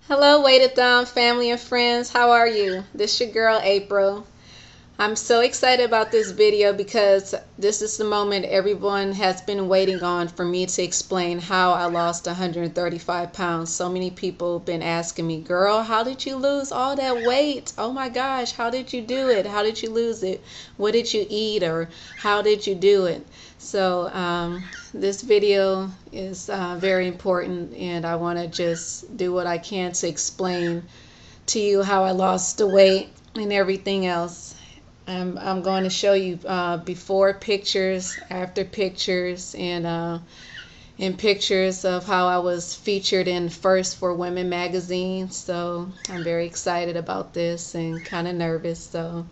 Hello, Weighted Down family and friends. How are you? This your girl April. I'm so excited about this video because this is the moment everyone has been waiting on for me to explain how I lost 135 pounds. So many people have been asking me, girl, how did you lose all that weight? Oh my gosh, how did you do it? How did you lose it? What did you eat, or how did you do it? So this video is very important, and I want to just do what I can to explain to you how I lost the weight and everything else. I'm going to show you before pictures, after pictures, and pictures of how I was featured in First for Women magazine. So I'm very excited about this and kind of nervous. So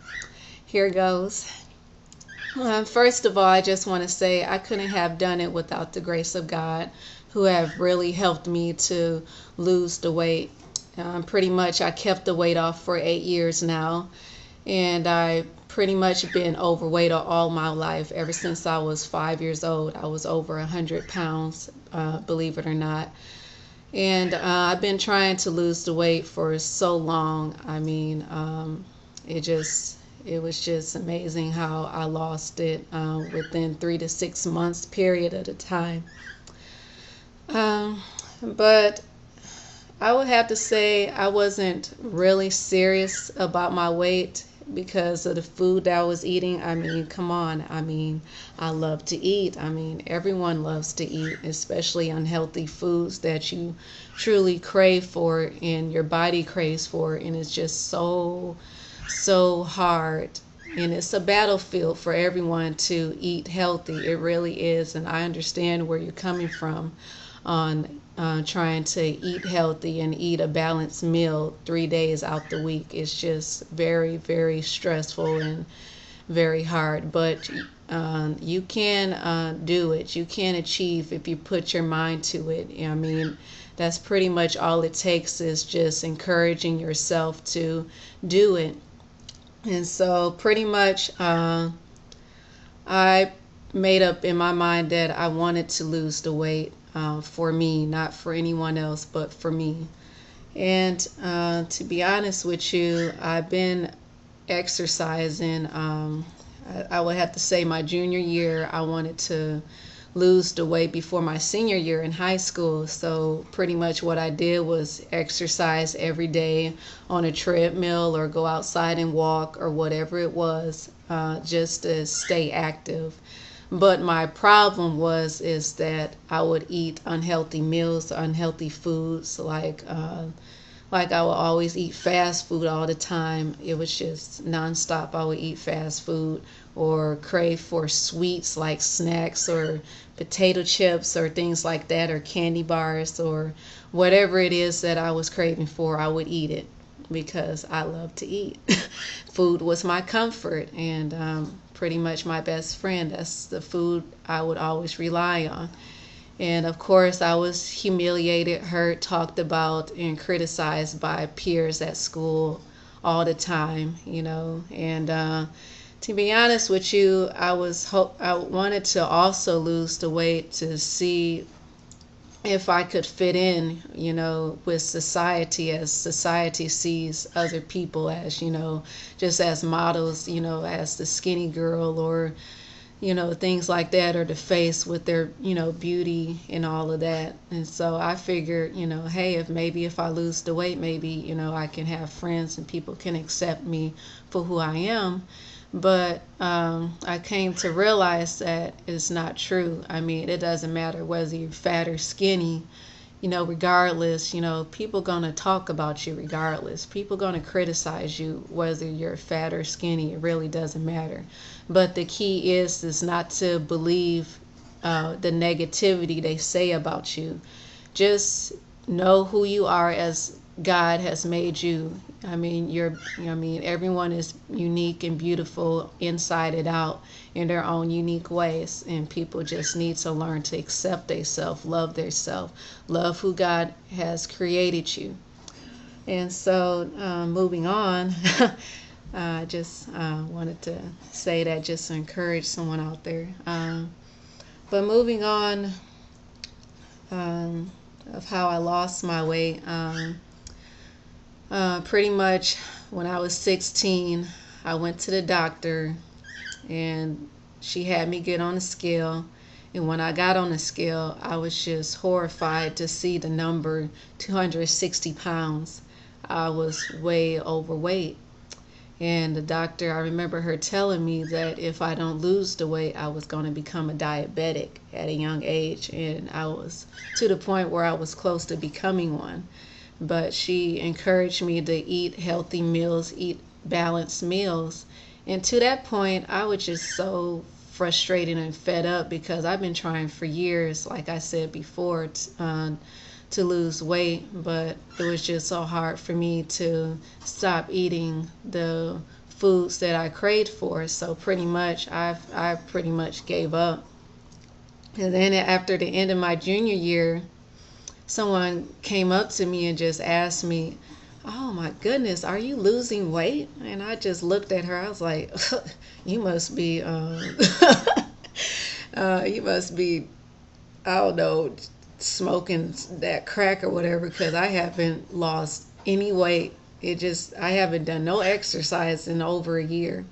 here goes. First of all, I just want to say I couldn't have done it without the grace of God, who have really helped me to lose the weight. Pretty much I kept the weight off for 8 years now, and I pretty much been overweight all my life. Ever since I was 5 years old, I was over 100 pounds, believe it or not. And I've been trying to lose the weight for so long. I mean, it was just amazing how I lost it within 3 to 6 months period at a time. But I would have to say I wasn't really serious about my weight because of the food that I was eating. I mean, come on. I mean, I love to eat. I mean, everyone loves to eat, especially unhealthy foods that you truly crave for and your body craves for. And it's just so hard. And it's a battlefield for everyone to eat healthy. It really is. And I understand where you're coming from on trying to eat healthy and eat a balanced meal 3 days out the week. It's just very stressful and very hard. But you can do it. You can achieve if you put your mind to it. I mean, that's pretty much all it takes, is just encouraging yourself to do it. And so pretty much I made up in my mind that I wanted to lose the weight for me, not for anyone else, but for me. And to be honest with you, I've been exercising. I would have to say my junior year, I wanted to lose the weight before my senior year in high school. So pretty much what I did was exercise every day on a treadmill or go outside and walk or whatever it was, just to stay active. But my problem is that I would eat unhealthy meals, unhealthy foods, like I would always eat fast food all the time. It was just nonstop. I would eat fast food or crave for sweets like snacks or potato chips or things like that, or candy bars or whatever it is that I was craving for. I would eat it because I love to eat. Food was my comfort and pretty much my best friend. That's the food I would always rely on. And of course, I was humiliated, hurt, talked about, and criticized by peers at school all the time, you know. And to be honest with you, I wanted to also lose the weight to see if I could fit in, you know, with society, as society sees other people as, you know, just as models, you know, as the skinny girl or, you know, things like that, or the face with their, you know, beauty and all of that. And so I figured, you know, hey, if I lose the weight, maybe, you know, I can have friends and people can accept me for who I am. But I came to realize that it's not true. I mean, it doesn't matter whether you're fat or skinny, you know, regardless, you know, people gonna talk about you regardless. People gonna criticize you whether you're fat or skinny. It really doesn't matter. But the key is not to believe the negativity they say about you. Just know who you are as God has made you. I mean, everyone is unique and beautiful inside and out in their own unique ways, and people just need to learn to accept themselves, love themselves, love who God has created you. And so, moving on, I just wanted to say that just to encourage someone out there. But moving on, of how I lost my weight. Pretty much when I was 16, I went to the doctor and she had me get on the scale. And when I got on the scale, I was just horrified to see the number 260 pounds. I was way overweight. And the doctor, I remember her telling me that if I don't lose the weight, I was going to become a diabetic at a young age. And I was to the point where I was close to becoming one. But she encouraged me to eat healthy meals, eat balanced meals. And to that point, I was just so frustrated and fed up because I've been trying for years, like I said before, to lose weight, but it was just so hard for me to stop eating the foods that I craved for. So pretty much, I pretty much gave up. And then after the end of my junior year, someone came up to me and just asked me, "Oh my goodness, are you losing weight?" And I just looked at her. I was like, "You must be, you must be, I don't know, smoking that crack or whatever, because I haven't lost any weight. I haven't done no exercise in over a year."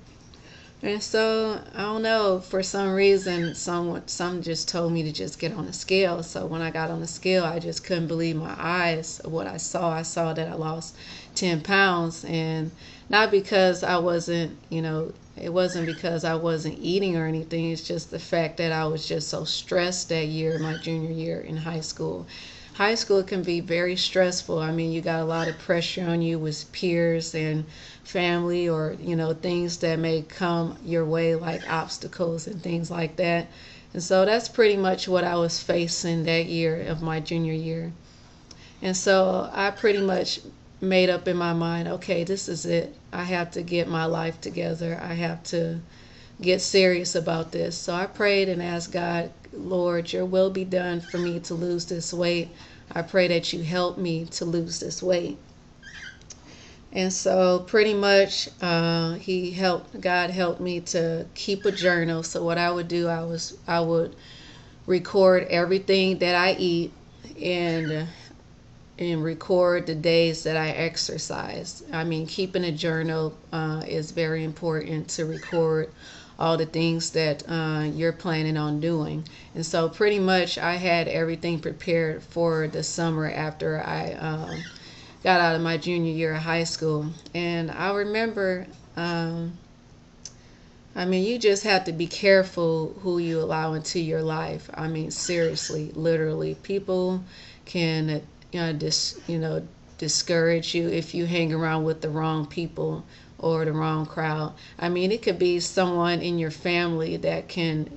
And so I don't know, for some reason, some just told me to just get on the scale. So when I got on the scale, I just couldn't believe my eyes of what I saw. I saw that I lost 10 pounds, and not because I wasn't, it wasn't because I wasn't eating or anything. It's just the fact that I was just so stressed that year, my junior year in high school. High school can be very stressful. I mean, you got a lot of pressure on you with peers and family, or things that may come your way, like obstacles and things like that. And so that's pretty much what I was facing that year of my junior year. And so I pretty much made up in my mind, okay, this is it. I have to get my life together. I have to get serious about this. So I prayed and asked God, "Lord, your will be done for me to lose this weight. I pray that you help me to lose this weight." And so pretty much God helped me to keep a journal. So what I would do, I would record everything that I eat, and record the days that I exercise. I mean, keeping a journal is very important, to record all the things that you're planning on doing. And so pretty much I had everything prepared for the summer after I got out of my junior year of high school. And I remember, I mean, you just have to be careful who you allow into your life. I mean, seriously, literally, people can, discourage you if you hang around with the wrong people or the wrong crowd. I mean, it could be someone in your family that can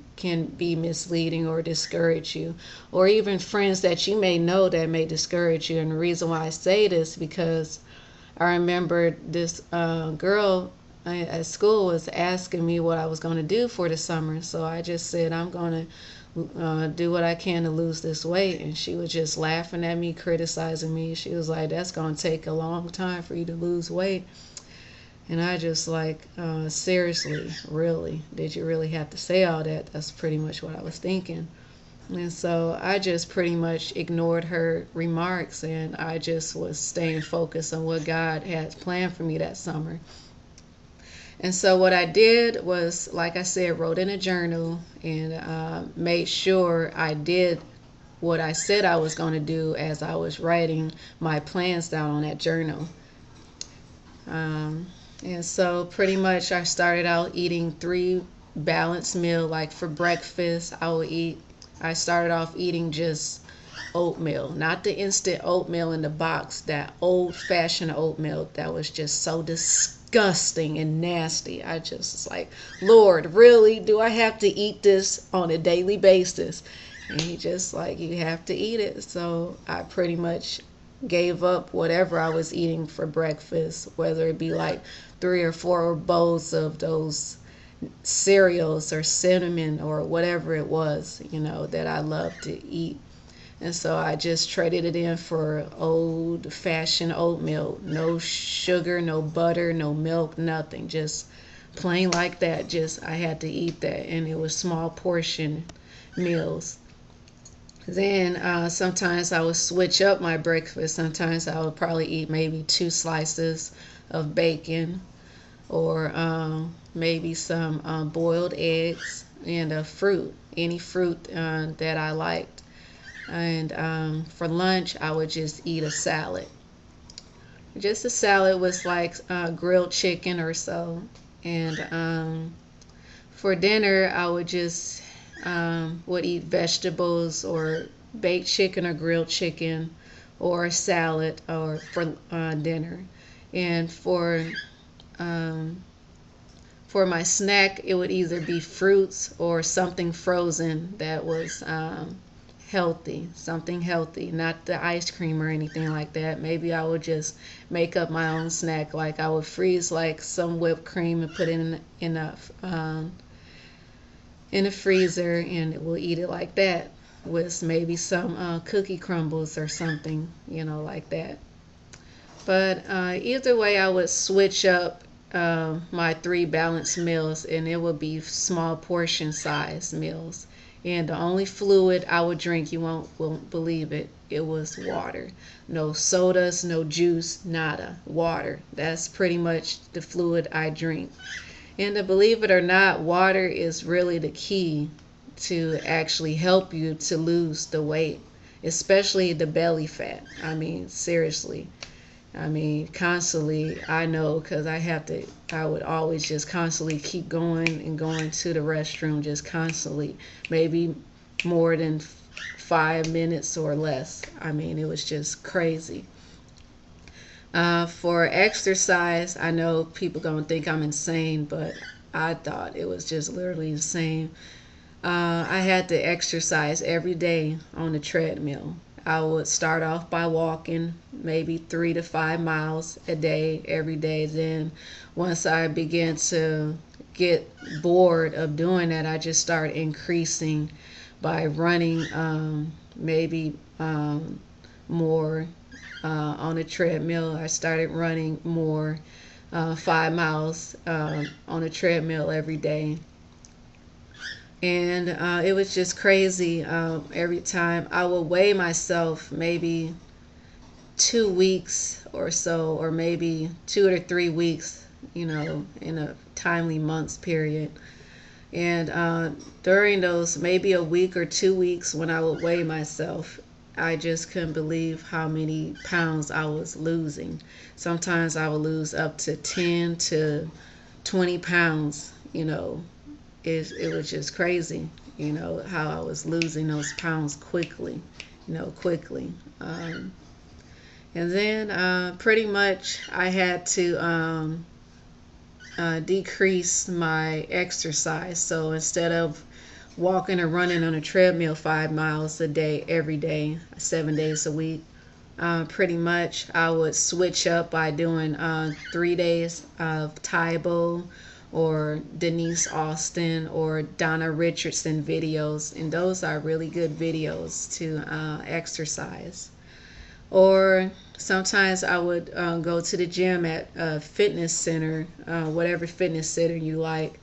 be misleading or discourage you, or even friends that you may know that may discourage you. And the reason why I say this, because I remember this girl at school was asking me what I was going to do for the summer. So I just said, "I'm going to do what I can to lose this weight." And she was just laughing at me, criticizing me. She was like, "That's going to take a long time for you to lose weight." And I just like, seriously, really? Did you really have to say all that? That's pretty much what I was thinking. And so I just pretty much ignored her remarks, and I just was staying focused on what God had planned for me that summer. And so what I did was, like I said, wrote in a journal, and made sure I did what I said I was going to do as I was writing my plans down on that journal. And so pretty much I started out eating 3 balanced meals. Like for breakfast, I started off eating just oatmeal, not the instant oatmeal in the box, that old-fashioned oatmeal that was just so disgusting and nasty. I just was like, "Lord, really? Do I have to eat this on a daily basis?" And he just like, "You have to eat it." So I pretty much gave up whatever I was eating for breakfast, whether it be like 3 or 4 bowls of those cereals or cinnamon or whatever it was, that I love to eat. And so I just traded it in for old-fashioned oatmeal. No sugar, no butter, no milk, nothing. Just plain like that. Just I had to eat that, and it was small portion meals. Then sometimes I would switch up my breakfast. Sometimes I would probably eat maybe 2 slices of bacon, or maybe some boiled eggs and a fruit, any fruit that I liked. And for lunch, I would just eat a salad. Just a salad with like grilled chicken or so. And for dinner, I would just would eat vegetables or baked chicken or grilled chicken or a salad or for dinner. And um, for my snack, it would either be fruits or something frozen that was healthy, something healthy, not the ice cream or anything like that. Maybe I would just make up my own snack. Like I would freeze like some whipped cream and put it in a freezer, and we'll eat it like that with maybe some cookie crumbles or something, like that. But either way, I would switch up my 3 balanced meals, and it would be small portion size meals. And the only fluid I would drink, you won't believe it, it was water. No sodas, no juice, nada. Water. That's pretty much the fluid I drink. And to believe it or not, water is really the key to actually help you to lose the weight, especially the belly fat. I mean, seriously. I mean, constantly, I know because I would always just constantly keep going and going to the restroom, just constantly, maybe more than 5 minutes or less. I mean, it was just crazy. For exercise, I know people gonna think I'm insane, but I thought it was just literally insane. I had to exercise every day on the treadmill. I would start off by walking maybe 3 to 5 miles a day, every day. Then, once I began to get bored of doing that, I just started increasing by running maybe more on a treadmill. I started running more, 5 miles on a treadmill every day. And it was just crazy. Every time I would weigh myself, maybe 2 weeks or so, or maybe 2 or 3 weeks, in a timely months period. And during those maybe a week or 2 weeks when I would weigh myself, I just couldn't believe how many pounds I was losing. Sometimes I would lose up to 10 to 20 pounds. It was just crazy, how I was losing those pounds quickly, quickly. And then pretty much I had to decrease my exercise. So instead of walking or running on a treadmill 5 miles a day, every day, 7 days a week, pretty much I would switch up by doing 3 days of Tybo or Denise Austin or Donna Richardson videos, and those are really good videos to exercise. Or sometimes I would go to the gym at a fitness center, whatever fitness center you like,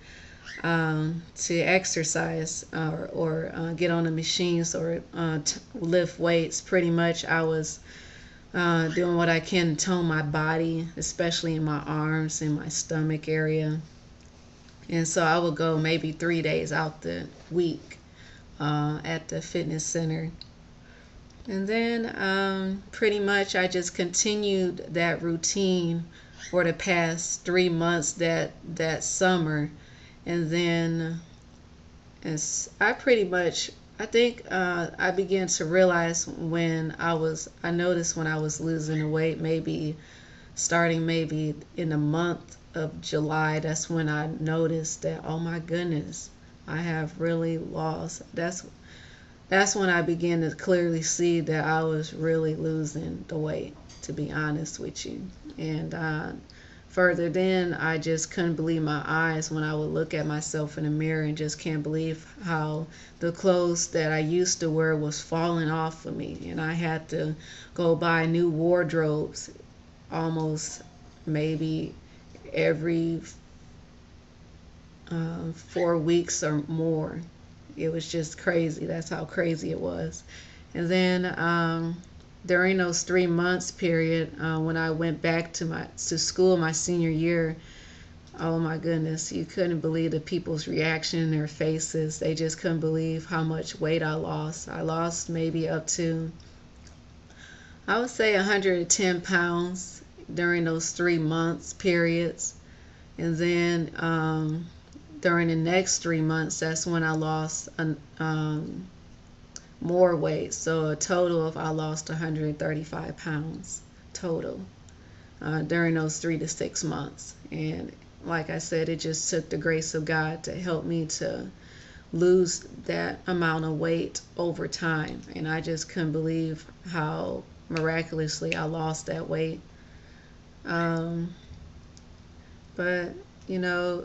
to exercise, or get on the machines, or lift weights. Pretty much I was doing what I can to tone my body, especially in my arms and my stomach area. And so I would go maybe 3 days out the week at the fitness center. And then pretty much I just continued that routine for the past 3 months that summer. And then I pretty much, I think I began to realize I noticed when I was losing the weight, maybe starting maybe in the month of July. That's when I noticed that, oh my goodness, I have really lost. That's when I began to clearly see that I was really losing the weight, to be honest with you. And further then, I just couldn't believe my eyes when I would look at myself in the mirror, and just can't believe how the clothes that I used to wear was falling off of me. And I had to go buy new wardrobes almost maybe every 4 weeks or more. It was just crazy. That's how crazy it was. And then during those 3 months period, when I went back to school my senior year, oh my goodness, you couldn't believe the people's reaction in their faces. They just couldn't believe how much weight I lost. I lost maybe up to, I would say, 110 pounds during those 3 months periods. And then during the next 3 months, that's when I lost more weight. So a total of, I lost 135 pounds total during those 3 to 6 months. And like I said, it just took the grace of God to help me to lose that amount of weight over time. And I just couldn't believe how miraculously I lost that weight. Um, but, you know,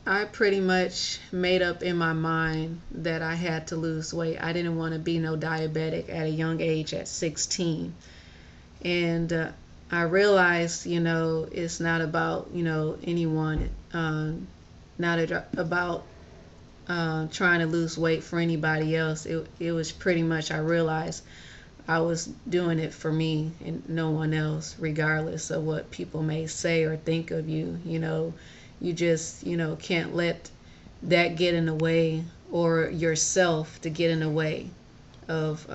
I pretty much made up in my mind that I had to lose weight. I didn't want to be no diabetic at a young age at 16. And I realized, it's not about, anyone, not about trying to lose weight for anybody else. It was pretty much, I realized I was doing it for me and no one else, regardless of what people may say or think of you. You just, can't let that get in the way, or yourself to get in the way of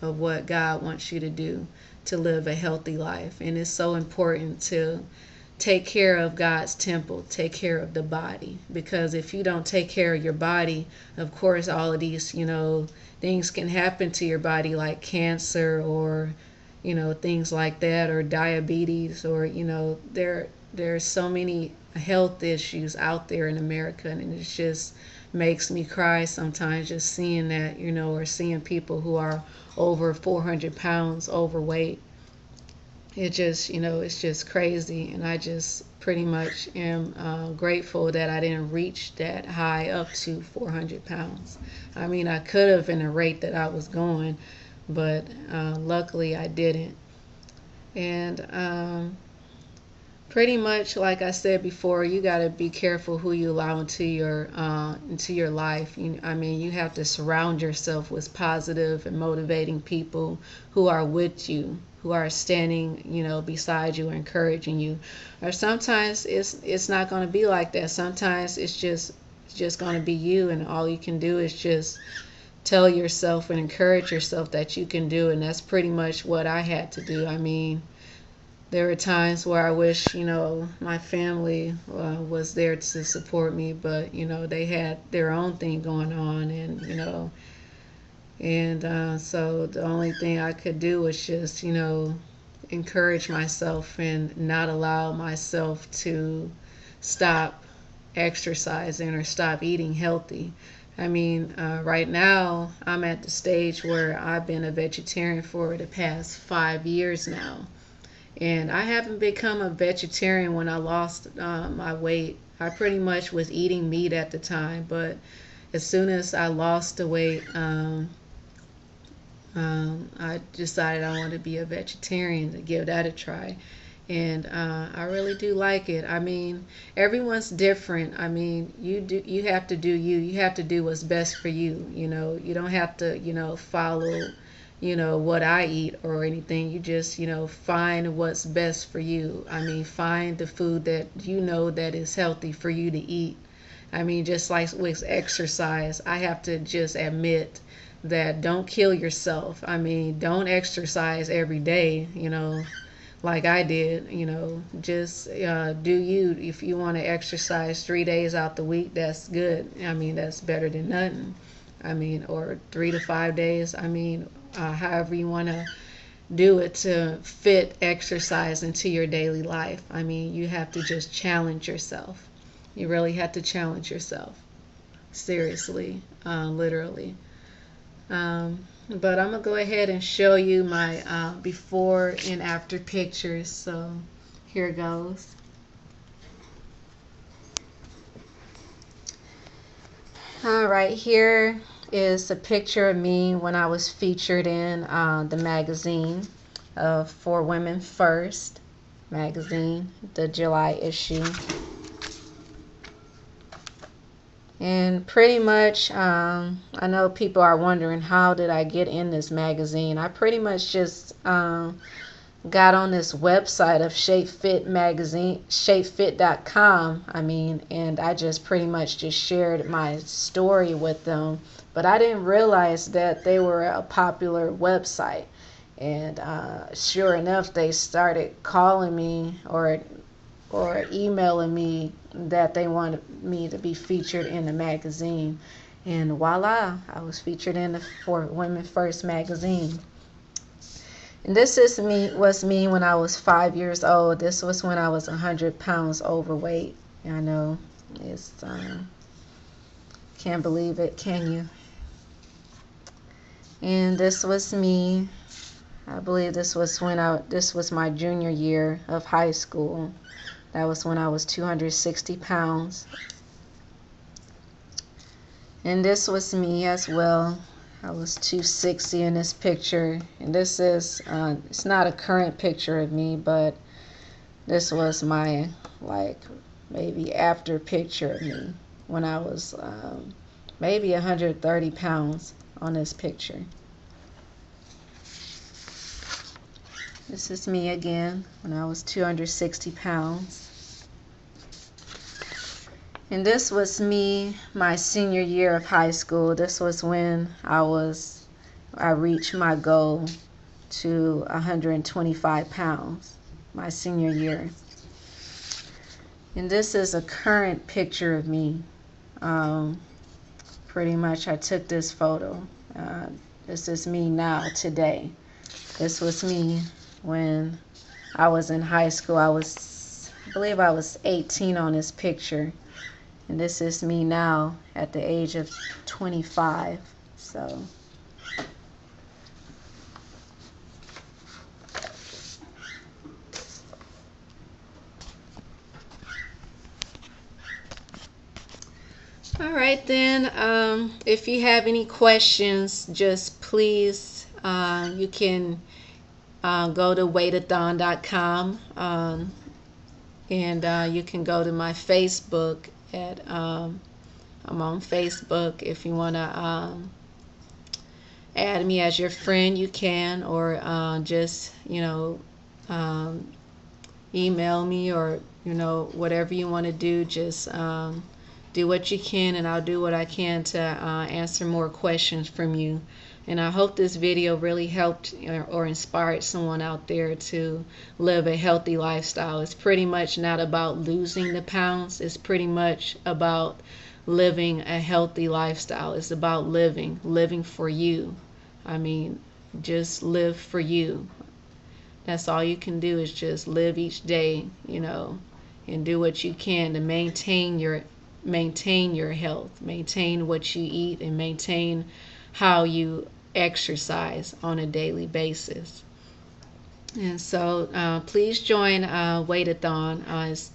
what God wants you to do to live a healthy life. And it's so important to take care of God's temple, take care of the body, because if you don't take care of your body, of course, all of these, things can happen to your body, like cancer or, things like that, or diabetes, or, there's so many health issues out there in America, and it just makes me cry sometimes just seeing that, or seeing people who are over 400 pounds overweight. It just, it's just crazy. And I just pretty much am grateful that I didn't reach that high up to 400 pounds. I mean, I could have in the rate that I was going, but luckily I didn't. And pretty much, like I said before, you got to be careful who you allow into your life. I mean, you have to surround yourself with positive and motivating people who are with you, who are standing, beside you, encouraging you. Or sometimes it's not going to be like that. Sometimes it's just going to be you, and all you can do is just tell yourself and encourage yourself that you can do. And that's pretty much what I had to do. I mean, there were times where I wish, my family was there to support me, but, they had their own thing going on, and so the only thing I could do was just, encourage myself and not allow myself to stop exercising or stop eating healthy. I mean, right now I'm at the stage where I've been a vegetarian for the past 5 years now. And I haven't become a vegetarian when I lost my weight. I pretty much was eating meat at the time, but as soon as I lost the weight, I decided I wanted to be a vegetarian, to give that a try. And I really do like it. I mean, everyone's different. I mean, you have to do you. You have to do what's best for you. You don't have to, follow what I eat or anything. You just, find what's best for you. I mean, find the food that that is healthy for you to eat. I mean, just like with exercise, I have to just admit that don't kill yourself. I mean, don't exercise every day, like I did, just do you. If you want to exercise 3 days out the week, that's good. I mean, that's better than nothing. I mean, or 3 to 5 days. I mean, however you want to do it to fit exercise into your daily life. I mean, you have to just challenge yourself. You really have to challenge yourself. Seriously, literally. But I'm going to go ahead and show you my before and after pictures. So here goes. All right, here is a picture of me when I was featured in the magazine of For Women First magazine, the July issue. And pretty much, I know people are wondering, how did I get in this magazine? I pretty much just got on this website of Shape Fit magazine, shapefit.com. And I just pretty much just shared my story with them. But I didn't realize that they were a popular website. And sure enough, they started calling me or emailing me that they wanted me to be featured in the magazine. And voila, I was featured in the For Women First magazine. And this was me when I was 5 years old. This was when I was 100 pounds overweight. I know, it's can't believe it, can you? And this was me. I believe this was my junior year of high school. That was when I was 260 pounds. And this was me as well. I was 260 in this picture. And this is, it's not a current picture of me, but this was my, like, maybe after picture of me when I was maybe 130 pounds on this picture. This is me again when I was 260 pounds. And this was me my senior year of high school. This was when I reached my goal to 125 pounds my senior year. And this is a current picture of me. Pretty much I took this photo. This is me now, today. This was me when I was in high school. I believe I was 18 on this picture. And this is me now at the age of 25. So all right then, if you have any questions, just please, you can go to weighathon.com, and you can go to my Facebook at I'm on Facebook. If you want to add me as your friend, you can, or just email me, or whatever you want to do. Just do what you can, and I'll do what I can to answer more questions from you. And I hope this video really helped or inspired someone out there to live a healthy lifestyle. It's pretty much not about losing the pounds. It's pretty much about living a healthy lifestyle. It's about living for you. Just live for you. That's all you can do, is just live each day, and do what you can to maintain your health, maintain what you eat, and maintain how you exercise on a daily basis. And so please join Weightathon.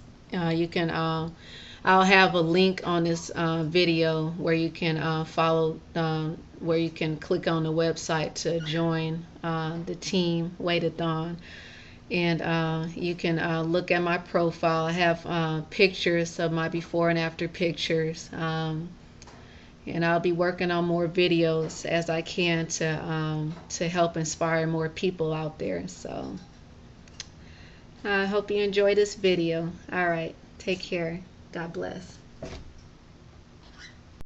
You can I'll have a link on this video where you can follow, where you can click on the website to join the team Weightathon. And you can look at my profile. I have pictures of my before and after pictures. And I'll be working on more videos as I can to help inspire more people out there. So I hope you enjoy this video. All right, take care. God bless.